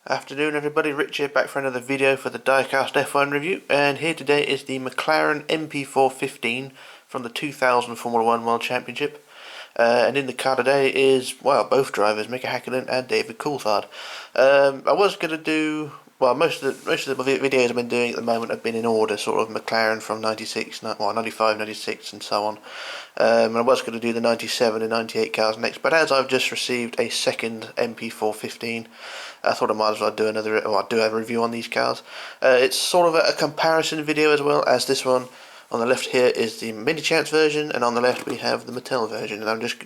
Afternoon everybody, Rich here back for another video for the Diecast F1 review, and here today is the McLaren MP4-15 from the 2000 Formula 1 World Championship. And in the car today is, well, both drivers, Mika Hakkinen and David Coulthard. I was going to do, well, most of the videos I've been doing at the moment have been in order, sort of McLaren from 96, 95, 96 and so on. And I was going to do the 97 and 98 cars next, but as I've just received a second MP4-15, I thought I might as well do do a review on these cars. It's sort of a comparison video as well, as this one on the left here is the Minichamps version, and on the left we have the Mattel version. And I'm just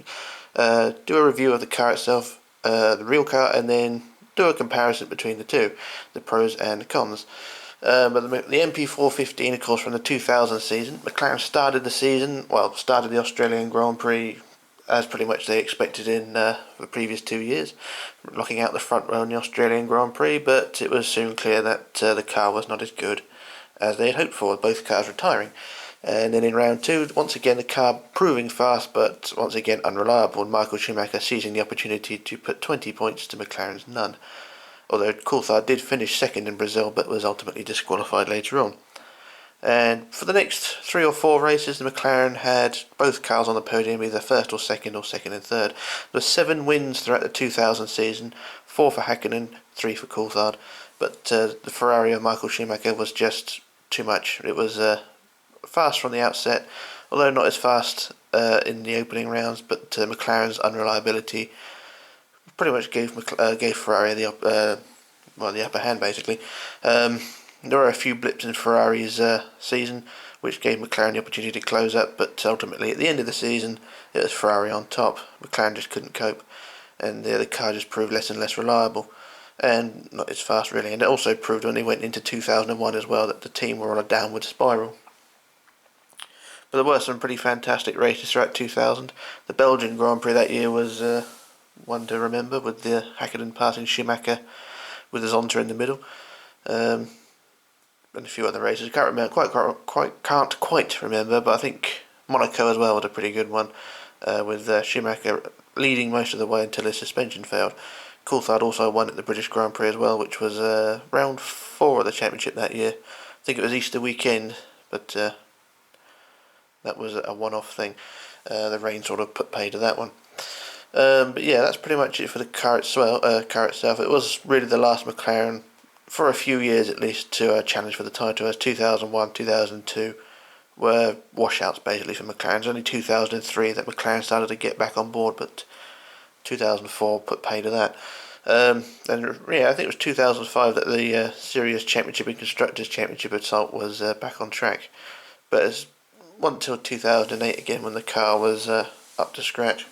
do a review of the car itself, the real car, and then do a comparison between the two, the pros and the cons. But the MP4-15, of course, from the 2000 season. McLaren started the season, well, started the Australian Grand Prix as pretty much they expected in the previous 2 years, locking out the front row in the Australian Grand Prix, but it was soon clear that the car was not as good as they had hoped for, both cars retiring. And then in round two, once again the car proving fast, but once again unreliable, and Michael Schumacher seizing the opportunity to put 20 points to McLaren's none. Although Coulthard did finish second in Brazil, but was ultimately disqualified later on. And for the next 3 or 4 races, the McLaren had both cars on the podium, either first or second and third. There were 7 wins throughout the 2000 season, 4 for Hakkinen, 3 for Coulthard. But the Ferrari of Michael Schumacher was just too much. It was fast from the outset, although not as fast in the opening rounds. But McLaren's unreliability pretty much gave Ferrari the upper hand, basically. There were a few blips in Ferrari's season which gave McLaren the opportunity to close up, but ultimately at the end of the season it was Ferrari on top. McLaren just couldn't cope, and the car just proved less and less reliable and not as fast really. And it also proved when they went into 2001 as well that the team were on a downward spiral. But there were some pretty fantastic races throughout 2000. The Belgian Grand Prix that year was one to remember, with the Hakkinen passing Schumacher with the Zonta in the middle. And a few other races. Can't quite remember, but I think Monaco as well was a pretty good one, with Schumacher leading most of the way until his suspension failed. Coulthard also won at the British Grand Prix as well, which was round 4 of the championship that year. I think it was Easter weekend, but that was a one-off thing. The rain sort of put pay to that one. But yeah, that's pretty much it for the car itself. It was really the last McLaren, for a few years at least, to challenge for the title, as 2001, 2002 were washouts basically for McLaren. It's only 2003 that McLaren started to get back on board, but 2004 put pay to that. And yeah, I think it was 2005 that the Series Championship and Constructors Championship assault was back on track. But it wasn't until 2008 again when the car was up to scratch.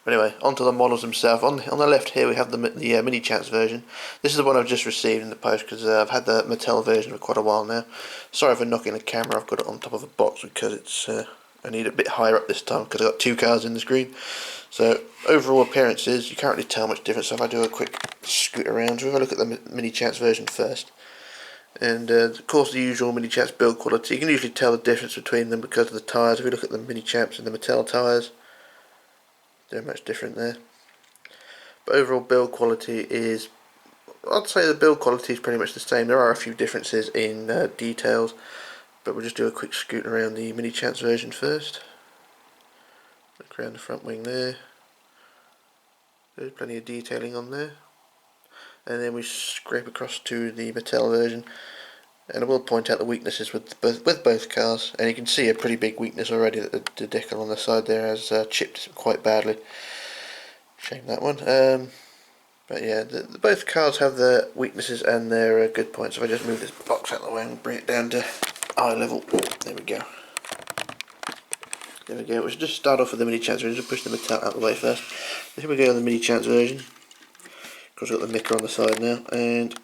But anyway, onto the models themselves. On the left here we have the Minichamps version. This is the one I've just received in the post, because I've had the Mattel version for quite a while now. Sorry for knocking the camera, I've got it on top of a box because it's I need it a bit higher up this time because I've got 2 cars in the screen. So overall appearances, you can't really tell much difference. So if I do a quick scoot around, we'll have a look at the Minichamps version first. And of course the usual Minichamps build quality. You can usually tell the difference between them because of the tyres. If we look at the Minichamps and the Mattel tyres, they're much different there. But overall build quality is, I'd say the build quality is pretty much the same. There are a few differences in details, but we'll just do a quick scoot around the Minichamps version first. Look around the front wing there. There's plenty of detailing on there. And then we scrape across to the Mattel version. And I will point out the weaknesses with both cars, and you can see a pretty big weakness already that the decal on the side there has chipped quite badly. Shame that one. But yeah, both cars have their weaknesses and their good points. If I just move this box out of the way and bring it down to eye level, there we go. There we go. We should just start off with the Minichamps version. Just push the Mattel out of the way first. Here we go on the Minichamps version. Of course, we've got the Mika on the side now, and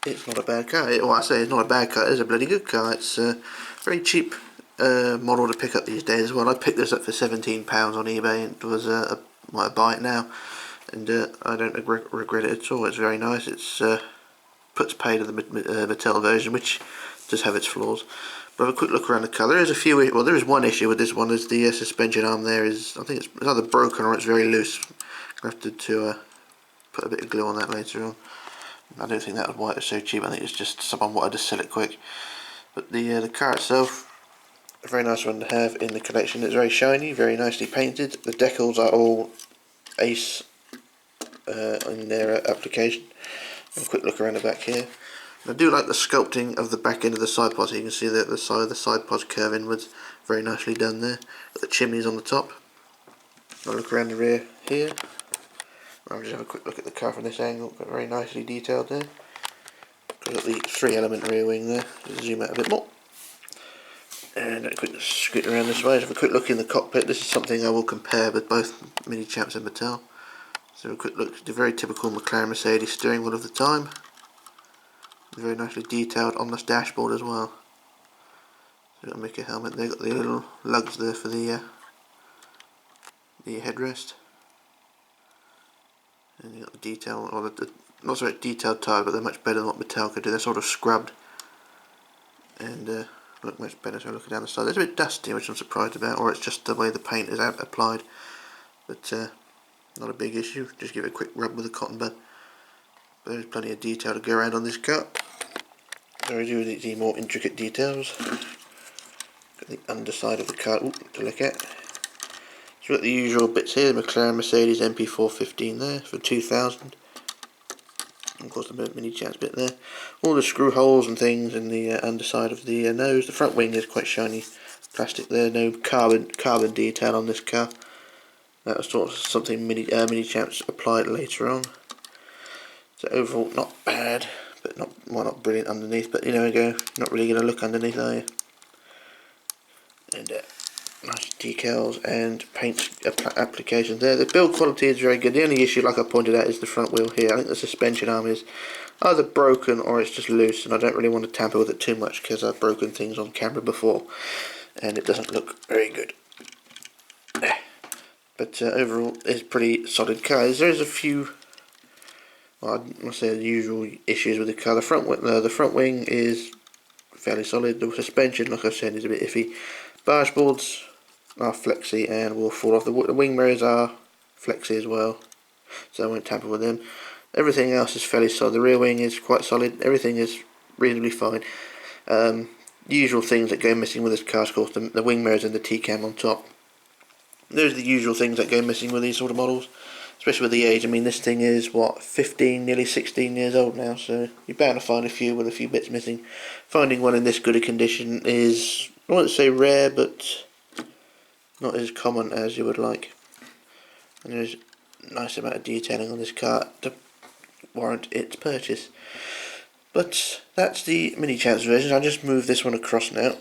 it's not a bad car. Well, I say it's not a bad car, it's a bloody good car. It's a very cheap model to pick up these days as well. I picked this up for £17 on eBay, and it was might buy it now, and I don't regret it at all. It's very nice. It's puts pay to the Mattel version, which does have its flaws. But have a quick look around the car. There is there is one issue with this one. Is the suspension arm there is, I think it's either broken or it's very loose. I have to put put a bit of glue on that later on. I don't think that was why it was so cheap. I think it's just someone wanted to sell it quick. But the car itself, a very nice one to have in the collection. It's very shiny, very nicely painted. The decals are all Ace in their application. And a quick look around the back here. I do like the sculpting of the back end of the side pods. You can see that the side of the side pods curve inwards, very nicely done there. Got the chimneys on the top. I'll look around the rear here. I'll just have a quick look at the car from this angle. Got very nicely detailed there. Got the 3-element rear wing there. Just zoom out a bit more. And a quick scoot around this way. Just have a quick look in the cockpit. This is something I will compare with both Minichamps and Mattel. So a quick look at the very typical McLaren Mercedes steering wheel of the time. Very nicely detailed on this dashboard as well. So got a Mika helmet. They've got the little lugs there for the headrest. And you got the detail, or the not so much detailed tyre, but they're much better than what Mattel could do. They're sort of scrubbed and look much better. So looking down the side, it's a bit dusty, which I'm surprised about, or it's just the way the paint is applied. But not a big issue. Just give it a quick rub with a cotton bud. But there's plenty of detail to go around on this car. So we do the more intricate details. Got the underside of the car to look at. So we've got the usual bits here, the McLaren Mercedes MP4-15 there for 2000. And of course the Minichamps bit there. All the screw holes and things in the underside of the nose. The front wing is quite shiny plastic there, no carbon detail on this car. That was sort of something Minichamps applied later on. So overall not bad, but not brilliant underneath, but you know, not really going to look underneath, are you? And nice decals and paint applications there. The build quality is very good. The only issue, like I pointed out, is the front wheel here. I think the suspension arm is either broken or it's just loose, and I don't really want to tamper with it too much because I've broken things on camera before and it doesn't look very good. But overall it's a pretty solid car. There's a few, well, I must say, the usual issues with the car. The front wing is fairly solid. The suspension, like I said, is a bit iffy. Dashboards are flexy and will fall off. The wing mirrors are flexy as well, so I won't tamper with them. Everything else is fairly solid. The rear wing is quite solid. Everything is reasonably fine. The usual things that go missing with this car, of course, the wing mirrors and the T-cam on top. Those are the usual things that go missing with these sort of models, especially with the age. I mean, this thing is, what, 15, nearly 16 years old now, so you're bound to find a few with a few bits missing. Finding one in this good a condition is, I wouldn't say rare, but not as common as you would like. And there's a nice amount of detailing on this car to warrant its purchase. But that's the Minichamps version. I'll just move this one across now.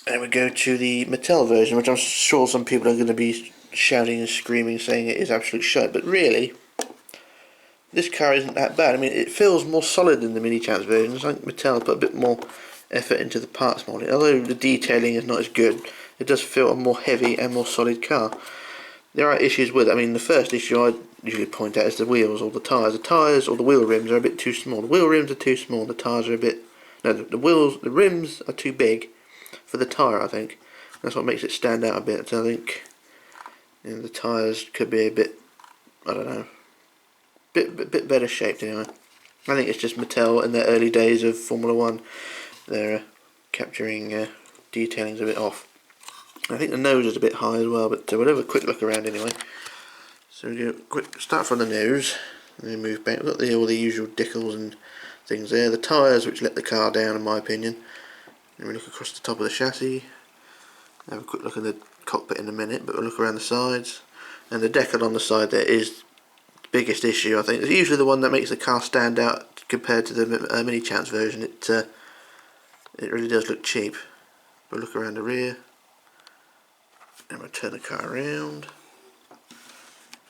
And we go to the Mattel version, which I'm sure some people are going to be shouting and screaming, saying it is absolute shite. But really, this car isn't that bad. I mean, it feels more solid than the Minichamps version. I think Mattel put a bit more effort into the parts molding. Although the detailing is not as good, it does feel a more heavy and more solid car. There are issues with it. I mean, the first issue I usually point out is the wheels or the tyres. The tyres or the wheel rims are a bit too small. The wheel rims are too small. The tyres are a bit... No, the rims are too big for the tyre, I think. That's what makes it stand out a bit. So I think, you know, the tyres could be a bit, I don't know, bit better shaped anyway. I think it's just Mattel in their early days of Formula 1. They're capturing detailing's a bit off. I think the nose is a bit high as well, but we'll have a quick look around anyway. So we go quick start from the nose, and then move back. We've got all the usual decals and things there. The tyres, which let the car down, in my opinion. And we look across the top of the chassis. Have a quick look at the cockpit in a minute, but we'll look around the sides. And the decal on the side there is the biggest issue, I think. It's usually the one that makes the car stand out compared to the Minichamps version. It really does look cheap. We'll look around the rear. And we'll turn the car around.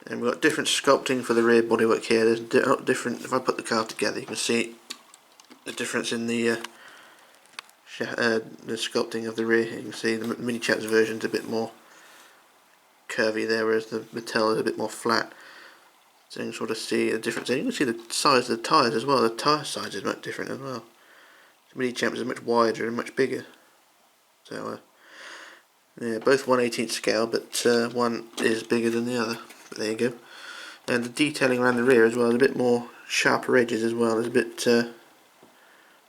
And we've got different sculpting for the rear bodywork here. There's different. If I put the car together, you can see the difference in the sculpting of the rear. You can see the Minichamps version is a bit more curvy there, whereas the Mattel is a bit more flat. So you can sort of see the difference. And you can see the size of the tyres as well. The tyre size is much different as well. The Minichamps is much wider and much bigger. So yeah, both 1/18 scale, but one is bigger than the other. But there you go. And the detailing around the rear as well is a bit more sharper edges as well. It's a bit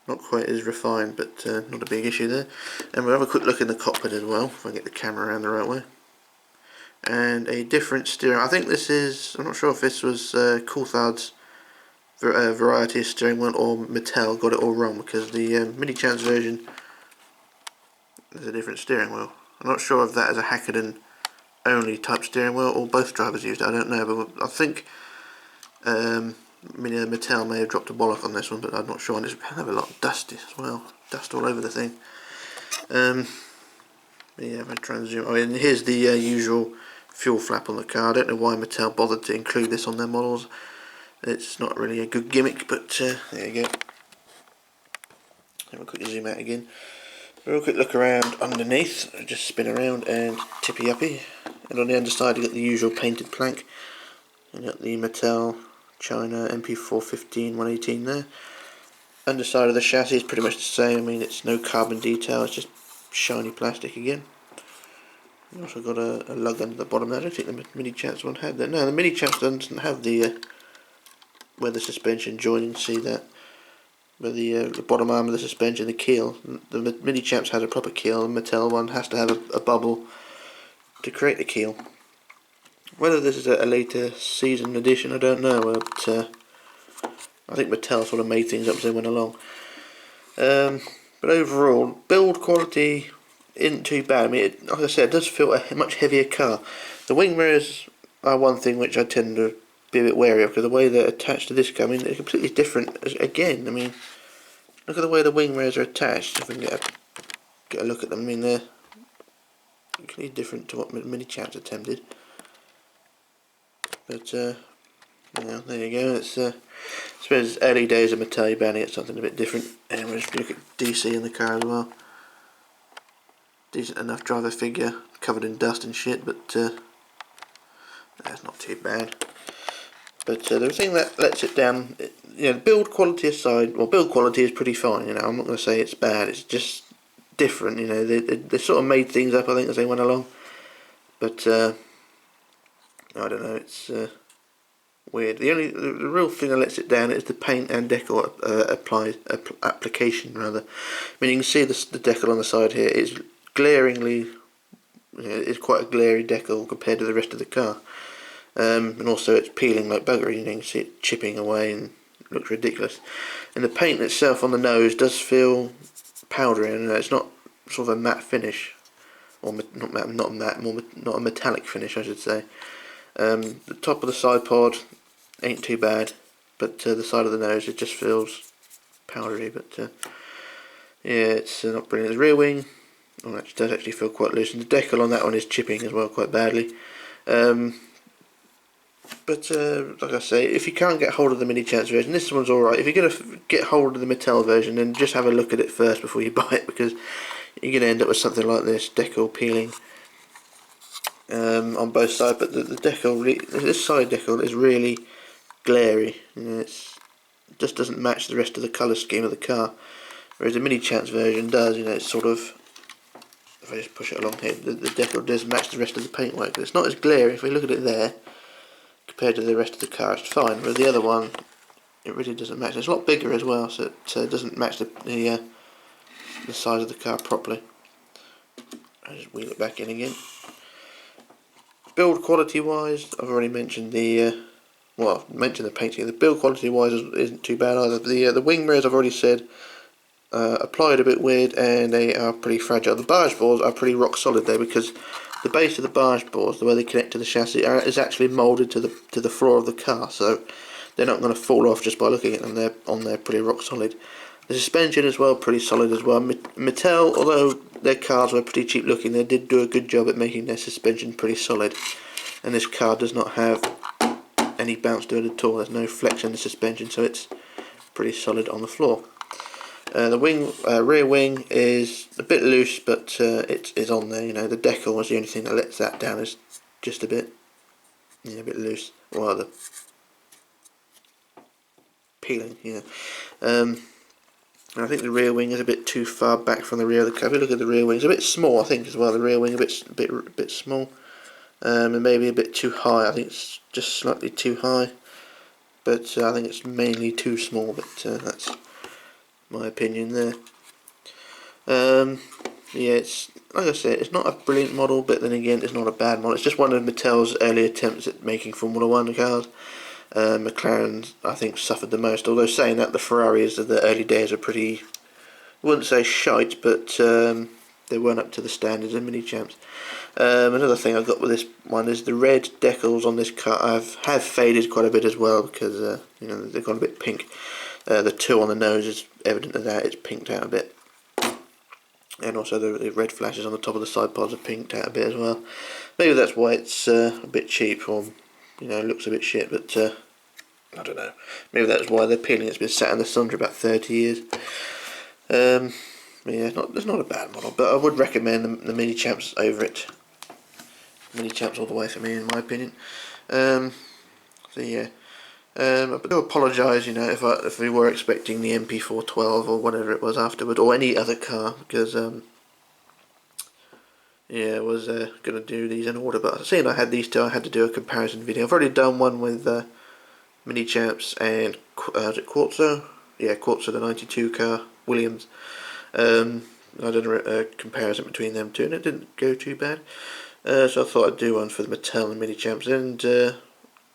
not quite as refined, but not a big issue there. And we'll have a quick look in the cockpit as well, if I get the camera around the right way. And a different steering. I think this is, I'm not sure if this was Coulthard's variety of steering wheel or Mattel got it all wrong, because the Minichamps version is a different steering wheel. I'm not sure if that is a Hakkinen only type steering wheel or both drivers used it, I don't know, but I think Mattel may have dropped a bollock on this one, but I'm not sure. And it's kind of a lot dusty as well, dust all over the thing. Yeah, if I try and zoom, and here's the usual fuel flap on the car. I don't know why Mattel bothered to include this on their models. It's not really a good gimmick, but there you go. Have a quick zoom out again. Real quick look around underneath. Just spin around and tippy uppy. And on the underside you got the usual painted plank. You got the Mattel China MP4-15 118 there. Underside of the chassis is pretty much the same. I mean, it's no carbon detail, it's just shiny plastic again. You also got a lug under the bottom there. I don't think the Minichamps one had that. No, the Minichamps doesn't have the where the suspension joins. See that? Where the bottom arm of the suspension, the keel. The Minichamps has a proper keel. The Mattel one has to have a bubble to create the keel. Whether this is a later season addition, I don't know, but I think Mattel sort of made things up as they went along. But overall, build quality isn't too bad. I mean, like I said, it does feel a much heavier car. The wing mirrors are one thing which I tend to be a bit wary of, because the way they're attached to this car, I mean, they're completely different. Again, I mean, look at the way the wing mirrors are attached. If we can get a look at them, I mean, they're completely different to what Minichamps attempted. But you know, there you go. It's I suppose early days of Mattel, you're bound to get something a bit different. And we'll just look at DC in the car as well. Decent enough driver figure, covered in dust and shit, but that's not too bad. But the thing that lets it down, you know, build quality aside, well, build quality is pretty fine. You know, I'm not going to say it's bad. It's just different. You know, they sort of made things up, I think, as they went along. But I don't know. It's weird. The real thing that lets it down is the paint and decal application rather. I mean, you can see the decal on the side here. It's glaringly, you know, it's quite a glary decal compared to the rest of the car. And also it's peeling like bugger. You know, you can see it chipping away and it looks ridiculous. And the paint itself on the nose does feel powdery, and it's not sort of a matte finish, or not matte, not a metallic finish, I should say. The top of the side pod ain't too bad, but the side of the nose, it just feels powdery. But yeah, it's not brilliant. The rear wing, well, it does actually feel quite loose, and the decal on that one is chipping as well quite badly. But like I say, if you can't get hold of the Minichamps version, this one's alright. If you're going to get hold of the Mattel version, then just have a look at it first before you buy it, because you're going to end up with something like this, decal peeling on both sides. But the decal, this side decal is really glary. You know, it just doesn't match the rest of the colour scheme of the car, whereas the Minichamps version does. You know, it's sort of, if I just push it along here, the decal does match the rest of the paintwork, but it's not as glary. If we look at it there, compared to the rest of the car, it's fine. But the other one, it really doesn't match. It's a lot bigger as well, so it doesn't match the size of the car properly. I just wheel it back in again. Build quality wise, I've already mentioned the well, I've mentioned the painting. The build quality wise isn't too bad either. The wing mirrors, I've already said, applied a bit weird, and they are pretty fragile. The barge boards are pretty rock solid there, because the base of the barge boards, the way they connect to the chassis, is actually moulded to the floor of the car, so they're not going to fall off just by looking at them. They're on there pretty rock solid. The suspension as well, pretty solid as well. Mattel, although their cars were pretty cheap looking, they did do a good job at making their suspension pretty solid. And this car does not have any bounce to it at all. There's no flex in the suspension, so it's pretty solid on the floor. The rear wing is a bit loose, but it is on there. You know, the decal was the only thing that lets that down. Is just a bit, a bit loose, or rather peeling. I think the rear wing is a bit too far back from the rear of the car. If you look at the rear wing, it's a bit small, I think, as well. The rear wing a bit small. and maybe a bit too high. I think it's just slightly too high, but I think it's mainly too small, but that's my opinion there. Yeah, it's like I said, it's not a brilliant model, but then again, it's not a bad model. It's just one of Mattel's early attempts at making Formula 1 cars. McLaren, I think, suffered the most, although saying that, the Ferraris of the early days are pretty, I wouldn't say shite, but they weren't up to the standards of Minichamps. Another thing I've got with this one is the red decals on this car have faded quite a bit as well, because you know, they've gone a bit pink. The 2 on the nose is evident of that, it's pinked out a bit. And also the red flashes on the top of the side pods are pinked out a bit as well. Maybe that's why it's a bit cheap, or you know, looks a bit shit, but I don't know. Maybe that's why they're peeling. It's been sat in the sun for about 30 years. Yeah, it's not a bad model, but I would recommend the Minichamps over it. Minichamps all the way for me, in my opinion. So yeah, but I do apologise, you know, if we were expecting the MP4-12 or whatever it was afterward, or any other car, because yeah, I was going to do these in order, but seeing I had these two, I had to do a comparison video. I've already done one with Minichamps and is it Quartzo? Yeah, Quartzo, the 92 car, Williams. I did a comparison between them two, and it didn't go too bad. So I thought I'd do one for the Mattel and Minichamps, and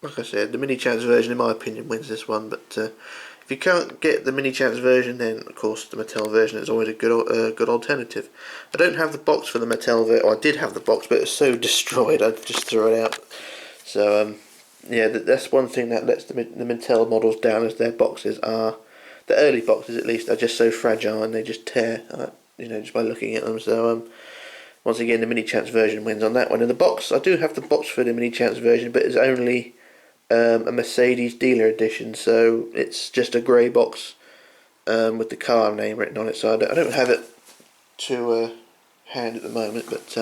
like I said, the Minichamps version, in my opinion, wins this one. But if you can't get the Minichamps version, then of course the Mattel version is always a good alternative. I don't have the box for the Mattel version. Or I did have the box, but it's so destroyed, I'd just throw it out. So yeah, that's one thing that lets the Mattel models down, as their boxes are, the early boxes at least, are just so fragile and they just tear, you know, just by looking at them. So once again, the Minichamps version wins on that one. In the box, I do have the box for the Minichamps version, but it's only a Mercedes dealer edition, so it's just a grey box with the car name written on it. So I don't have it to hand at the moment, but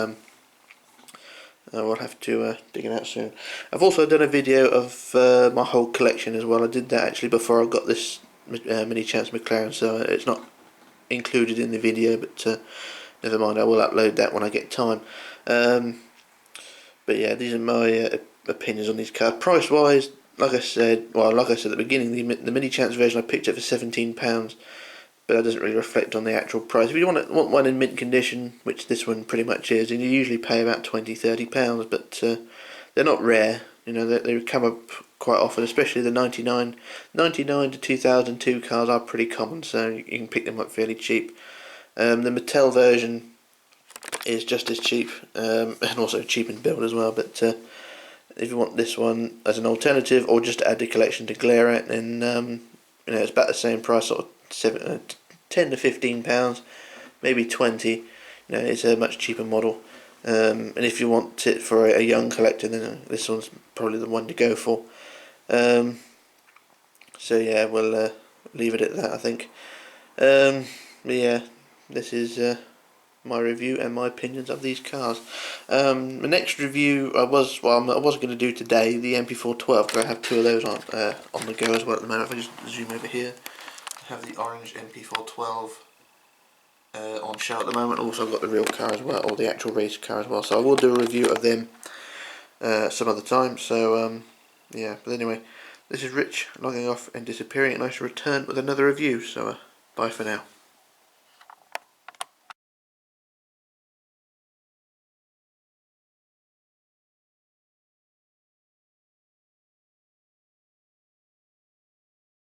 I will have to dig it out soon. I've also done a video of my whole collection as well. I did that actually before I got this Minichamps McLaren, so it's not included in the video, but never mind, I will upload that when I get time. But yeah, these are my opinions on these cars. Price wise, like I said at the beginning, the Minichamps version I picked up for £17, but that doesn't really reflect on the actual price. If you want one in mint condition, which this one pretty much is, and you usually pay about £20–30, but they're not rare. You know, they come up quite often, especially the 99 to 2002 cars are pretty common, so you can pick them up fairly cheap. The Mattel version is just as cheap, and also cheap in build as well, but if you want this one as an alternative, or just to add the collection to glare at, then you know, it's about the same price, sort of £10 to £15, maybe 20. You know, it's a much cheaper model. And if you want it for a young collector, then this one's probably the one to go for. So yeah, we'll leave it at that, I think. But yeah, this is my review and my opinions of these cars. The next review I was going to do today, the MP4-12, because I have 2 of those on the go as well at the moment. If I just zoom over here, I have the orange MP4-12 on show at the moment. Also I've got the real car as well, or the actual race car as well, so I will do a review of them some other time. So yeah, but anyway, this is Rich logging off and disappearing, and I shall return with another review, so bye for now.